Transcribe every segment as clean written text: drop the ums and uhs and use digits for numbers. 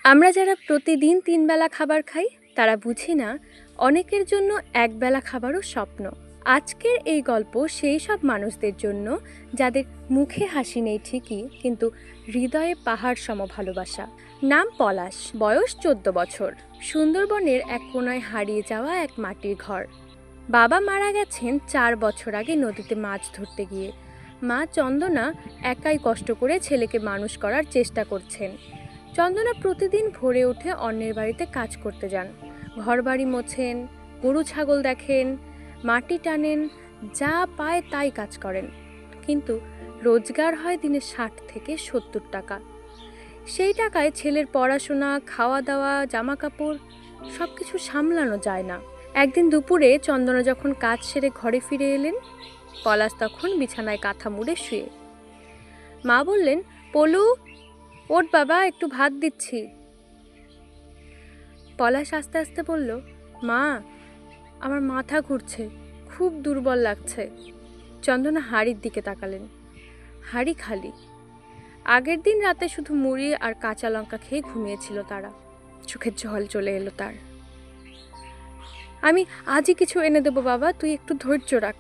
আমরা যারা প্রতিদিন ৩ বেলা খাবার খাই তারা বুঝি না অনেকের জন্য একবেলা খাবারও স্বপ্ন। আজকের এই গল্প সেই সব মানুষদের জন্য যাদের মুখে হাসি নেই ঠিকই, কিন্তু হৃদয়ে পাহাড় সম ভালোবাসা। নাম পলাশ, বয়স ১৪ বছর। সুন্দরবনের এক কোনায় হারিয়ে যাওয়া এক মাটির ঘর। বাবা মারা গেছেন ৪ বছর আগে নদীতে মাছ ধরতে গিয়ে। মা চন্দনা একাই কষ্ট করে ছেলেকে মানুষ করার চেষ্টা করছেন। চন্দনা প্রতিদিন ভোরে উঠে অন্যের বাড়িতে কাজ করতে যান। ঘরবাড়ি মোছেন, গরু ছাগল দেখেন, মাটি টানেন, যা পায় তাই কাজ করেন। কিন্তু রোজগার হয় দিনে ৬০ থেকে ৭০ টাকা। সেই টাকায় ছেলের পড়াশোনা, খাওয়া দাওয়া, জামা কাপড় সব কিছু সামলানো যায় না। একদিন দুপুরে চন্দনা যখন কাজ সেরে ঘরে ফিরে এলেন, পলাশ তখন বিছানায় কাঁথা মুড়ে শুয়ে। মা বললেন, পলু ওঠ বাবা, একটু ভাত দিচ্ছি। পলাশ আস্তে আস্তে বলল, মা আমার মাথা ঘুরছে, খুব দুর্বল লাগছে। চন্দনা হাঁড়ির দিকে তাকালেন। হাঁড়ি খালি। আগের দিন রাতে শুধু মুড়ি আর কাঁচা লঙ্কা খেয়ে ঘুমিয়েছিল তারা। চোখের জল চলে এলো তার। আমি আজই কিছু এনে দেবো বাবা, তুই একটু ধৈর্য রাখ।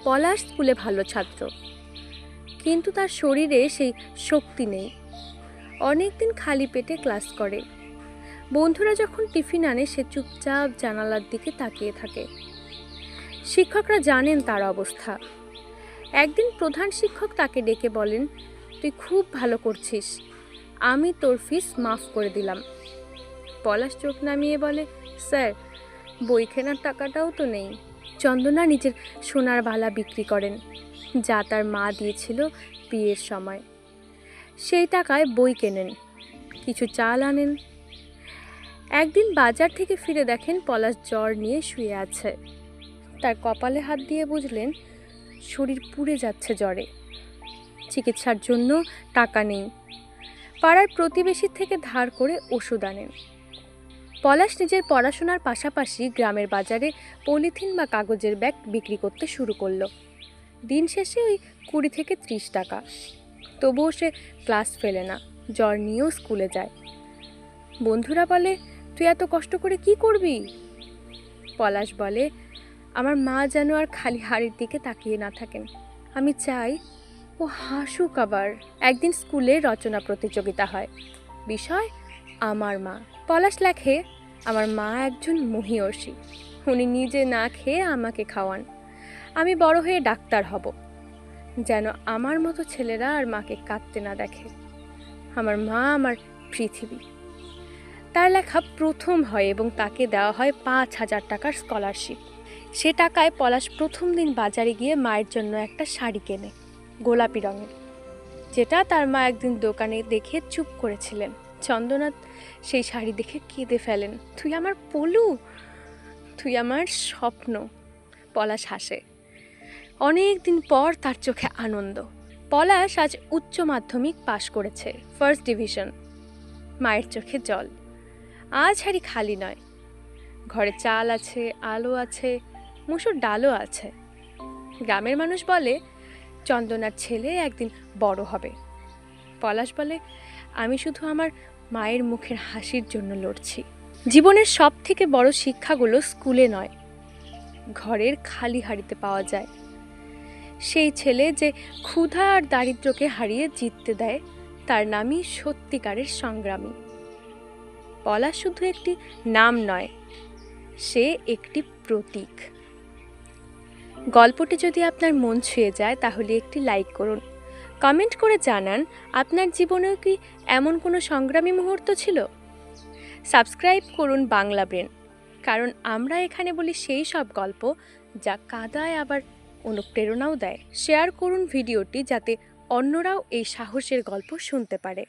পলাশ স্কুলে ভালো ছাত্র, কিন্তু তার শরীরে সেই শক্তি নেই। অনেকদিন খালি পেটে ক্লাস করে। বন্ধুরা যখন টিফিন আনে সে চুপচাপ জানালার দিকে তাকিয়ে থাকে। শিক্ষকরা জানেন তার অবস্থা। একদিন প্রধান শিক্ষক তাকে ডেকে বলেন, তুই খুব ভালো করছিস, আমি তোর ফিস মাফ করে দিলাম। পলাশ চোখ নামিয়ে বলে, স্যার বই কেনার টাকাটাও তো নেই। চন্দনা নিজের সোনার বালা বিক্রি করেন, যা তার মা দিয়েছিল বিয়ের সময়। সেই টাকায় বই কেনেন, কিছু চাল আনেন। একদিন বাজার থেকে ফিরে দেখেন পলাশ জ্বর নিয়ে শুয়ে আছে। তার কপালে হাত দিয়ে বুঝলেন শরীর পুড়ে যাচ্ছে জ্বরে। চিকিৎসার জন্য টাকা নেই। পাড়ার প্রতিবেশীর থেকে ধার করে ওষুধ আনেন। পলাশ নিজের পড়াশোনার পাশাপাশি গ্রামের বাজারে পলিথিন বা কাগজের ব্যাগ বিক্রি করতে শুরু করলো। দিন শেষে ওই ২০ থেকে ৩০ টাকা। তবুও সে ক্লাস ফেলে না, জ্বর নিয়েও স্কুলে যায়। বন্ধুরা বলে, তুই এত কষ্ট করে কি করবি? পলাশ বলে, আমার মা যেন আর খালি হাড়ির দিকে তাকিয়ে না থাকেন। আমি চাই ও হাসুক আবার। একদিন স্কুলে রচনা প্রতিযোগিতা হয়, বিষয় আমার মা। পলাশ লেখে, আমার মা একজন মহীয়সী, উনি নিজে না খেয়ে আমাকে খাওয়ান। আমি বড় হয়ে ডাক্তার হব, যেন আমার মতো ছেলেরা আর মাকে কাঁদতে না দেখে। আমার মা আমার পৃথিবী। তার লেখা প্রথম হয় এবং তাকে দেওয়া হয় ৫,০০০ টাকার স্কলারশিপ। সে টাকায় পলাশ প্রথম দিন বাজারে গিয়ে মায়ের জন্য একটা শাড়ি কেনে, গোলাপি রঙের, যেটা তার মা একদিন দোকানে দেখে চুপ করেছিলেন। চন্দনা সেই শাড়ি দেখে কেঁদে ফেলেন, তুই আমার পলু, তুই আমার স্বপ্ন। পলাশ হাসে। অনেক দিন পর তার চোখে আনন্দ। পলাশ আজ উচ্চ মাধ্যমিক পাশ করেছে, ফার্স্ট ডিভিশন। মায়ের চোখে জল। আজ হাড়ি খালি নয়, ঘরে চাল আছে, আলো আছে, মুসুর ডালও আছে। গ্রামের মানুষ বলে, চন্দনার ছেলে একদিন বড় হবে। পলাশ বলে, আমি শুধু আমার মায়ের মুখের হাসির জন্য লড়ছি। জীবনের সব থেকে বড় শিক্ষাগুলো স্কুলে নয়, ঘরের খালি হাড়িতে পাওয়া যায়। সেই ছেলে যে ক্ষুধা আর দারিদ্র্যকে হারিয়ে জিততে দেয়, তার নামই সত্যিকারের সংগ্রামী। পলাশ শুধু একটি নাম নয়, সে একটি প্রতীক। গল্পটি যদি আপনার মন ছুঁয়ে যায় তাহলে একটি লাইক করুন, কমেন্ট করে জানান আপনার জীবনেও কি এমন কোনো সংগ্রামী মুহূর্ত ছিল। সাবস্ক্রাইব করুন বাংলা ব্রেন, কারণ আমরা এখানে বলি সেই সব গল্প যা কাঁদায় আবার অনুপ্রেরণাও দেয়। শেয়ার করুন ভিডিওটি যাতে অন্যরাও এই সাহসের গল্প শুনতে পারে।